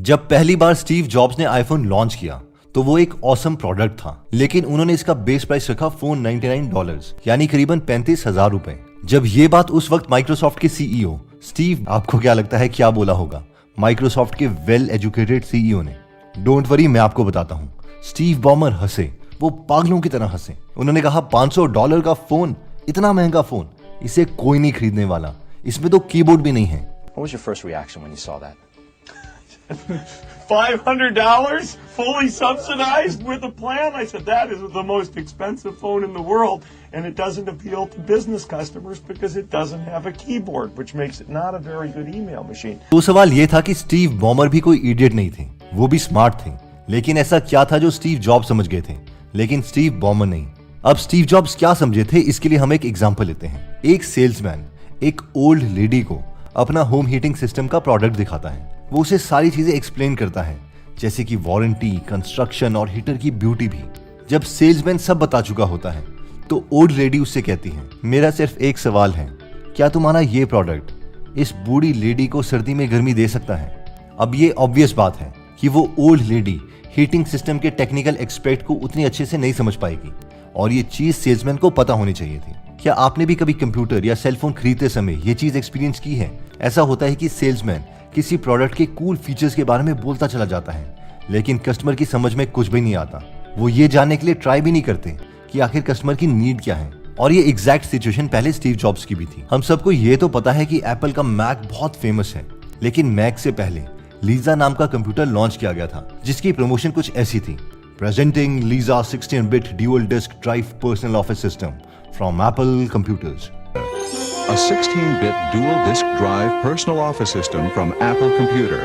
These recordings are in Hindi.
जब पहली बार स्टीव जॉब्स ने आईफोन लॉन्च किया तो वो एक ऑसम प्रोडक्ट था, लेकिन उन्होंने इसका बेस प्राइस रखा $499 यानी करीबन 35,000 रुपए। जब ये बात उस वक्त माइक्रोसॉफ्ट के सीईओ स्टीव, आपको क्या लगता है क्या बोला होगा माइक्रोसॉफ्ट के वेल एजुकेटेड सीईओ ने? डोंट वरी, मैं आपको बताता हूँ। स्टीव बॉमर हंसे, वो पागलों की तरह हंसे। उन्होंने कहा $500 का फोन, इतना महंगा फोन, इसे कोई नहीं खरीदने वाला, इसमें तो कीबोर्ड भी नहीं है। What was your first reaction when you saw that? $500 fully subsidized with a plan? I said, that is the most expensive phone in the world, and it doesn't appeal to business customers because it doesn't have a keyboard, which makes it not a very good email machine. तो सवाल ये था कि स्टीव बॉमर भी कोई इडियट नहीं थे, वो भी स्मार्ट थे, लेकिन ऐसा क्या था जो स्टीव जॉब्स समझ गए थे लेकिन स्टीव बॉमर नहीं? अब स्टीव जॉब्स क्या समझे थे, इसके लिए हम एक एग्जांपल लेते हैं। एक सेल्समैन एक ओल्ड लेडी को अपना होम हीटिंग सिस्टम का प्रोडक्ट दिखाता है। वो उसे सारी चीजें एक्सप्लेन करता है, जैसे कि वारंटी, कंस्ट्रक्शन और हीटर की ब्यूटी भी। जब सेल्समैन सब बता चुका होता है तो ओल्ड लेडी उससे कहती है, मेरा सिर्फ एक सवाल है, क्या तुम्हारा ये प्रोडक्ट इस बूढ़ी लेडी को सर्दी में गर्मी दे सकता है? अब ये ऑब्वियस बात है कि वो ओल्ड लेडी हीटिंग सिस्टम के टेक्निकल एक्सपेक्ट को उतनी अच्छे से नहीं समझ पाएगी, और ये चीज सेल्समैन को पता होनी चाहिए थी। क्या आपने भी कभी कंप्यूटर या सेलफोन खरीदते समय ये चीज एक्सपीरियंस की है? ऐसा होता है कि सेल्समैन किसी प्रोडक्ट के कूल फीचर्स के बारे में बोलता चला जाता है, लेकिन कस्टमर की समझ में कुछ भी नहीं आता। वो ये जानने के लिए ट्राई भी नहीं करते कि आखिर कस्टमर की नीड क्या है। और ये एग्जैक्ट सिचुएशन पहले स्टीव जॉब्स की भी थी। हम सबको ये तो पता है कि एप्पल का मैक बहुत फेमस है, लेकिन मैक से पहले लीजा नाम का कंप्यूटर लॉन्च किया गया था, जिसकी प्रमोशन कुछ ऐसी थी, presenting Lisa 16-bit dual disk drive personal office system from Apple computers. A 16-bit dual disk drive personal office system from Apple Computer.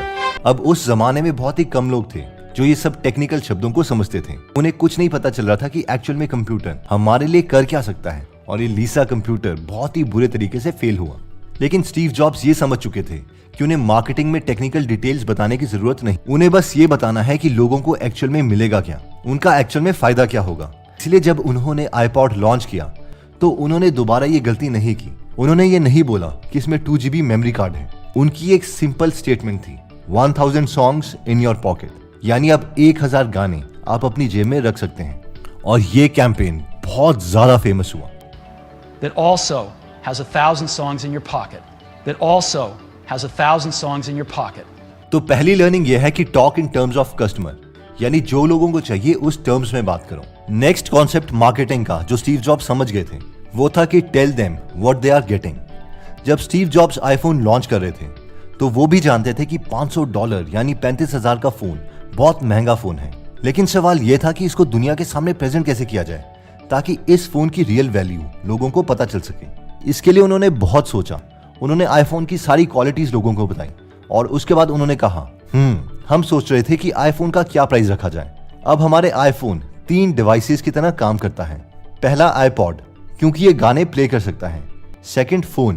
अब उस जमाने में बहुत ही कम लोग थे जो ये सब टेक्निकल शब्दों को समझते थे। उन्हें कुछ नहीं पता चल रहा था कि एक्चुअल में कंप्यूटर हमारे लिए कर क्या सकता है, और ये लीसा कंप्यूटर बहुत ही बुरे तरीके से फेल हुआ। लेकिन स्टीव जॉब्स ये समझ चुके थे कि उन्हें मार्केटिंग में टेक्निकल डिटेल्स बताने की जरूरत नहीं, उन्हें बस ये बताना है कि लोगों को एक्चुअल में मिलेगा क्या, उनका एक्चुअल में फायदा क्या होगा। इसलिए जब उन्होंने आईपॉड लॉन्च किया तो उन्होंने दोबारा ये गलती नहीं की। उन्होंने ये नहीं बोला कि इसमें 2 GB मेमोरी कार्ड है। उनकी एक सिंपल स्टेटमेंट थी, 1000 सॉन्ग्स इन योर पॉकेट, यानी अब 1000 गाने आप अपनी जेब में रख सकते हैं। और ये कैंपेन बहुत ज्यादा फेमस हुआ। That also has 1000 songs in your pocket. That also has 1000 songs in your pocket. तो पहली लर्निंग यह है कि talk in terms of customer, यानी जो लोगों को चाहिए उस टर्म्स में बात करो। नेक्स्ट कॉन्सेप्ट मार्केटिंग का जो स्टीव जॉब्स समझ गए थे वो था कि tell them what they are getting. जब स्टीव जॉब्स आईफोन लॉन्च कर रहे थे तो वो भी जानते थे कि $500 यानी 35,000 का फोन बहुत महंगा फोन है, लेकिन सवाल यह था कि इसको दुनिया के सामने प्रेजेंट कैसे किया जाए ताकि इस फोन की रियल वैल्यू लोगों को पता चल सके। इसके लिए उन्होंने बहुत सोचा। उन्होंने आईफोन की सारी क्वालिटीज लोगों को बताई और उसके बाद उन्होंने कहा, हम सोच रहे थे कि आईफोन का क्या प्राइस रखा जाए। अब हमारे आईफोन 3 डिवाइसेस की तरह काम करता है। पहला आईपॉड, क्योंकि ये गाने प्ले कर सकता है। सेकंड फोन,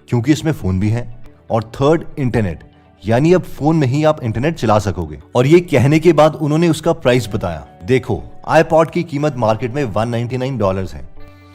क्योंकि इसमें फोन भी है। और थर्ड इंटरनेट, यानी अब फोन में ही आप इंटरनेट चला सकोगे। और ये कहने के बाद उन्होंने उसका प्राइस बताया। देखो, आईपॉड की कीमत मार्केट में $199 है।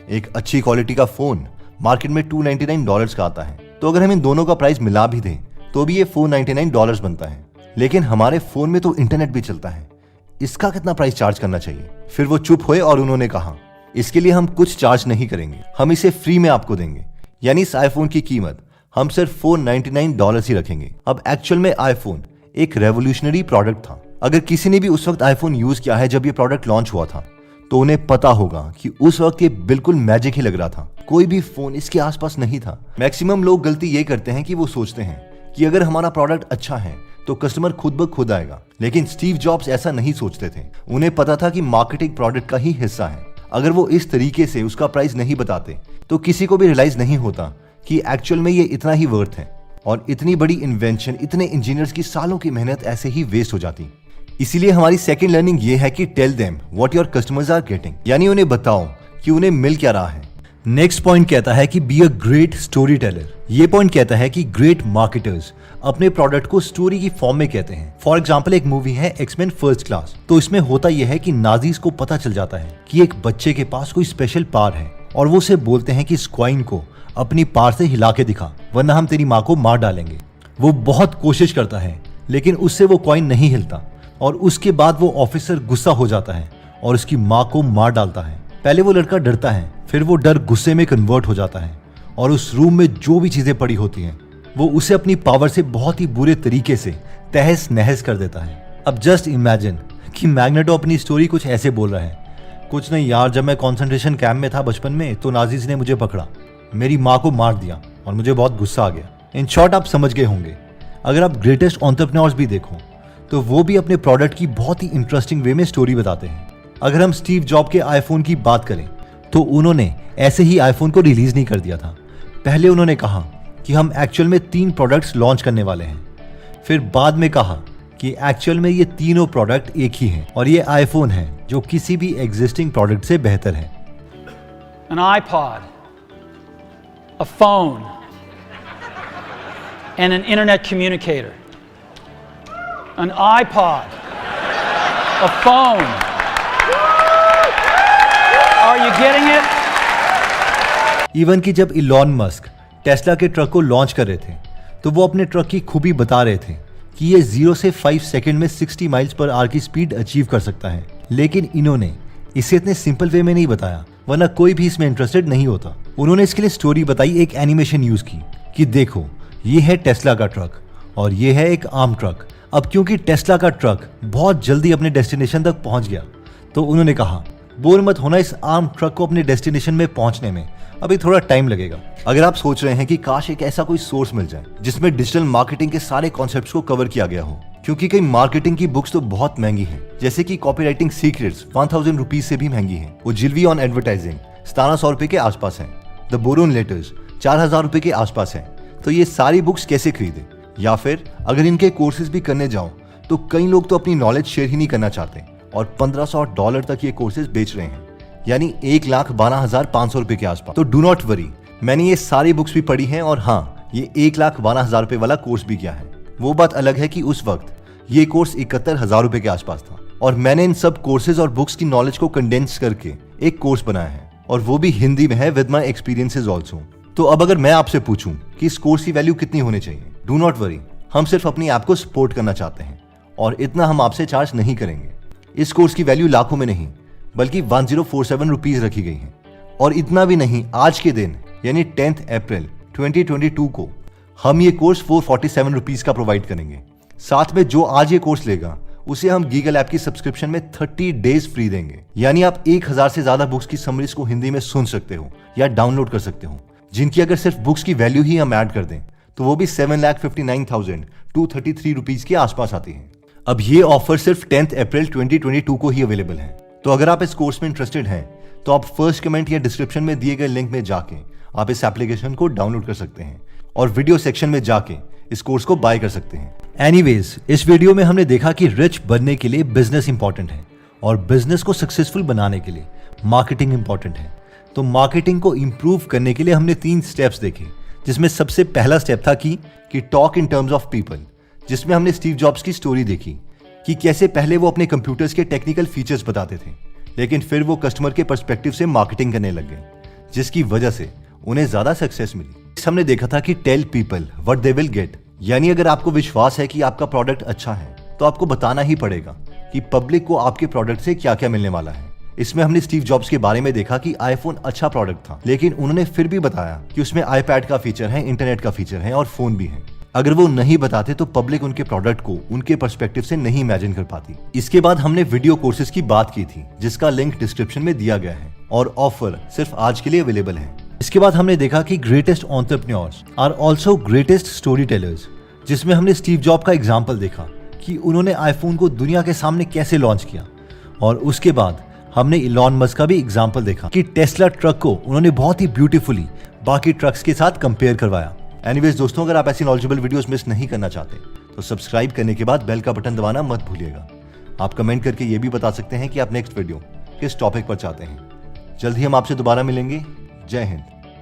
एक अच्छी क्वालिटी का फोन मार्केट में $299 का आता है। तो अगर हम इन दोनों का प्राइस मिला भी दें तो भी ये $499 बनता है। लेकिन हमारे फोन में तो इंटरनेट भी चलता है, इसका कितना प्राइस चार्ज करना चाहिए? फिर वो चुप हुए और उन्होंने कहा, इसके लिए हम कुछ चार्ज नहीं करेंगे, हम इसे फ्री में आपको देंगे। यानी इस आईफोन की कीमत हम सिर्फ $499 ही रखेंगे। अब एक्चुअल में आईफोन एक रेवोल्यूशनरी प्रोडक्ट था। अगर किसी ने भी उस वक्त आईफोन यूज किया है जब ये प्रोडक्ट लॉन्च हुआ था तो उन्हें पता होगा कि उस वक्त ये बिल्कुल मैजिक ही लग रहा था। कोई भी फोन इसके आसपास नहीं था। मैक्सिमम लोग गलती ये करते हैं कि वो सोचते हैं कि अगर हमारा प्रोडक्ट अच्छा है तो कस्टमर खुद ब खुद आएगा, लेकिन स्टीव जॉब्स ऐसा नहीं सोचते थे। उन्हें पता था कि मार्केटिंग प्रोडक्ट का ही हिस्सा है। अगर वो इस तरीके से उसका प्राइस नहीं बताते तो किसी को भी रियलाइज नहीं होता कि एक्चुअल में ये इतना ही वर्थ है, और इतनी बड़ी इन्वेंशन, इतने इंजीनियर्स की सालों की मेहनत ऐसे ही वेस्ट हो जाती। इसीलिए हमारी सेकंड लर्निंग ये है कि tell them what your customers are getting, यानी उन्हें बताओ कि उन्हें मिल क्या रहा है। नेक्स्ट पॉइंट कहता है कि be a great story teller. ये पॉइंट कहता है कि ग्रेट मार्केटर्स अपने प्रोडक्ट को स्टोरी की फॉर्म में कहते हैं। फॉर एग्जाम्पल, एक मूवी है एक्समैन फर्स्ट क्लास, तो इसमें होता यह है कि नाजीज को पता चल जाता है कि एक बच्चे के पास कोई स्पेशल पावर है, और वो उसे बोलते हैं कि स्क्वाइन को अपनी पावर से हिला के दिखा, वरना हम तेरी माँ को मार डालेंगे। वो बहुत कोशिश करता है लेकिन उससे वो कॉइन नहीं हिलता और उसके बाद वो ऑफिसर गुस्सा हो जाता है और उसकी माँ को मार डालता है। पहले वो लड़का डरता है, फिर वो डर गुस्से में कन्वर्ट हो जाता है और उस रूम में जो भी चीजें पड़ी होती हैं वो उसे अपनी पावर से बहुत ही बुरे तरीके से तहस नहस कर देता है। अब जस्ट इमेजिन कि मैग्नेटो अपनी स्टोरी कुछ ऐसे बोल रहा है, कुछ नहीं यार, जब मैं कॉन्सेंट्रेशन कैंप में था बचपन में तो नाजीज ने मुझे पकड़ा, मेरी माँ को मार दिया और मुझे बहुत गुस्सा आ गया। इन शॉर्ट आप समझ गए होंगे। अगर आप ग्रेटेस्ट एंटरप्रेन्योर्स भी देखो तो वो भी अपने प्रोडक्ट की बहुत ही इंटरेस्टिंग वे में स्टोरी बताते हैं। अगर हम स्टीव जॉब के आईफोन की बात करें तो उन्होंने ऐसे ही आईफोन को रिलीज नहीं कर दिया था। पहले उन्होंने कहा कि हम एक्चुअल में 3 प्रोडक्ट्स लॉन्च करने वाले हैं, फिर बाद में कहा कि एक्चुअल में ये तीनों प्रोडक्ट एक ही हैं और ये आईफोन है जो किसी भी एग्जिस्टिंग प्रोडक्ट से बेहतर है। An iPod, a phone, and an internet communicator. An iPod, a phone. Are you getting it? Even कि जब इलॉन मस्क टेस्ला के ट्रक को लॉन्च कर रहे थे तो वो अपने ट्रक की खूबी बता रहे थे कि ये 0 से 5 सेकंड में 60 माइल्स पर आवर की स्पीड अचीव कर सकता है। लेकिन इन्होंने इसे इतने सिंपल वे में नहीं बताया, वरना कोई भी इसमें इंटरेस्टेड नहीं होता। उन्होंने इसके लिए स्टोरी बताई, एक एनिमेशन यूज की कि देखो ये है टेस्ला का ट्रक और ये है एक आम ट्रक। अब क्योंकि टेस्ला का ट्रक बहुत जल्दी अपने डेस्टिनेशन तक पहुंच गया तो उन्होंने कहा बोर मत होना, इस आर्म ट्रक को अपने डेस्टिनेशन में पहुंचने में अभी थोड़ा टाइम लगेगा। अगर आप सोच रहे हैं कि काश एक ऐसा कोई सोर्स मिल जाए जिसमें डिजिटल मार्केटिंग के सारे कॉन्सेप्ट्स को कवर किया गया हो, क्योंकि कई मार्केटिंग की बुक्स तो बहुत महंगी हैं, जैसे कि कॉपीराइटिंग सीक्रेट्स 1000 रुपीज से भी महंगी है। वो जिल्वी ऑन एडवर्टाइजिंग 1700 रुपए के आसपास है, द बोरोन लेटर्स 4000 रुपए के आसपास है। तो ये सारी बुक्स कैसे खरीदे, या फिर अगर इनके कोर्सेज भी करने जाओ तो कई लोग तो अपनी नॉलेज शेयर ही नहीं करना चाहते और $1500 तक ये कोर्सेज बेच रहे हैं, यानी 1,12,500 रुपए के आसपास। तो डू नॉट वरी, मैंने ये सारी बुक्स भी पढ़ी हैं और हाँ, ये 1,12,000 रुपए वाला कोर्स भी किया है। वो बात अलग है कि उस वक्त ये कोर्स 71,000 रुपए के आसपास था और मैंने इन सब कोर्सेज और बुक्स की नॉलेज को कंडेंस करके एक कोर्स बनाया है और वो भी हिंदी में है विद माई एक्सपीरियंसेस ऑल्सो। तो अब अगर मैं आपसे पूछूं कि इस कोर्स की वैल्यू कितनी होनी चाहिए, डू नॉट वरी, हम सिर्फ अपनी ऐप को सपोर्ट करना चाहते हैं और इतना हम आपसे चार्ज नहीं करेंगे। इस कोर्स की वैल्यू लाखों में नहीं बल्कि 1047 रुपीज रखी गई है। और इतना भी नहीं, आज के दिन यानी 10 अप्रैल 2022 को हम ये कोर्स 447 रुपीज का प्रोवाइड करेंगे। साथ में जो आज ये कोर्स लेगा उसे हम गीगल ऐप की सब्सक्रिप्शन में 30 डेज फ्री देंगे, यानी आप 1000 से ज्यादा बुक्स की समरीज को हिंदी में सुन सकते हो या डाउनलोड कर सकते हो, जिनकी अगर सिर्फ बुक्स की वैल्यू ही हम ऐड कर दें तो वो भी 7,59,233 रुपीज के आसपास आती है। अब ये ऑफर सिर्फ 10 अप्रैल 2022 को ही अवेलेबल है। तो अगर आप इस कोर्स में इंटरेस्टेड हैं तो आप फर्स्ट कमेंट या डिस्क्रिप्शन में दिए गए लिंक में जाके आप इस एप्लीकेशन को डाउनलोड कर सकते हैं और वीडियो सेक्शन में जाके इस कोर्स को बाय कर सकते हैं। एनीवेज, इस वीडियो में हमने देखा कि रिच बनने के लिए बिजनेस इंपॉर्टेंट है और बिजनेस को सक्सेसफुल बनाने के लिए मार्केटिंग इंपॉर्टेंट है। तो मार्केटिंग को इंप्रूव करने के लिए हमने 3 स्टेप्स देखे, जिसमें सबसे पहला स्टेप था कि talk in terms of people, जिसमें हमने स्टीव जॉब्स की स्टोरी देखी कि कैसे पहले वो अपने कंप्यूटर्स के टेक्निकल फीचर्स बताते थे, लेकिन फिर वो कस्टमर के पर्सपेक्टिव से मार्केटिंग करने लग गए, जिसकी वजह से उन्हें ज्यादा सक्सेस मिली। हमने देखा था कि tell people what they will get, यानी अगर आपको विश्वास है कि आपका प्रोडक्ट अच्छा है तो आपको बताना ही पड़ेगा कि पब्लिक को आपके प्रोडक्ट से क्या क्या मिलने वाला है। इसमें हमने स्टीव जॉब्स के बारे में देखा कि आईफोन अच्छा प्रोडक्ट था, लेकिन उन्होंने फिर भी बताया कि उसमें आईपैड का फीचर है, इंटरनेट का फीचर है और फोन भी है। अगर वो नहीं बताते तो पब्लिक उनके प्रोडक्ट को उनके पर्सपेक्टिव से नहीं इमेजिन कर पाती। इसके बाद हमने वीडियो कोर्सेज की बात की थी, जिसका लिंक डिस्क्रिप्शन में दिया गया है और ऑफर सिर्फ आज के लिए अवेलेबल है। इसके बाद हमने देखा कि greatest entrepreneurs are also greatest story tellers, जिसमें हमने स्टीव जॉब का एग्जाम्पल देखा कि उन्होंने आईफोन को दुनिया के सामने कैसे लॉन्च किया, और उसके बाद हमने इलॉन मस्क का भी एग्जाम्पल देखा कि टेस्ला ट्रक को उन्होंने बहुत ही ब्यूटीफुली बाकी ट्रक्स के साथ कंपेयर करवाया। एनीवेज दोस्तों, अगर आप ऐसी नॉलेजेबल वीडियोस मिस नहीं करना चाहते तो सब्सक्राइब करने के बाद बेल का बटन दबाना मत भूलिएगा। आप कमेंट करके ये भी बता सकते हैं कि आप नेक्स्ट वीडियो किस टॉपिक पर चाहते हैं। जल्द ही हम आपसे दोबारा मिलेंगे। जय हिंद।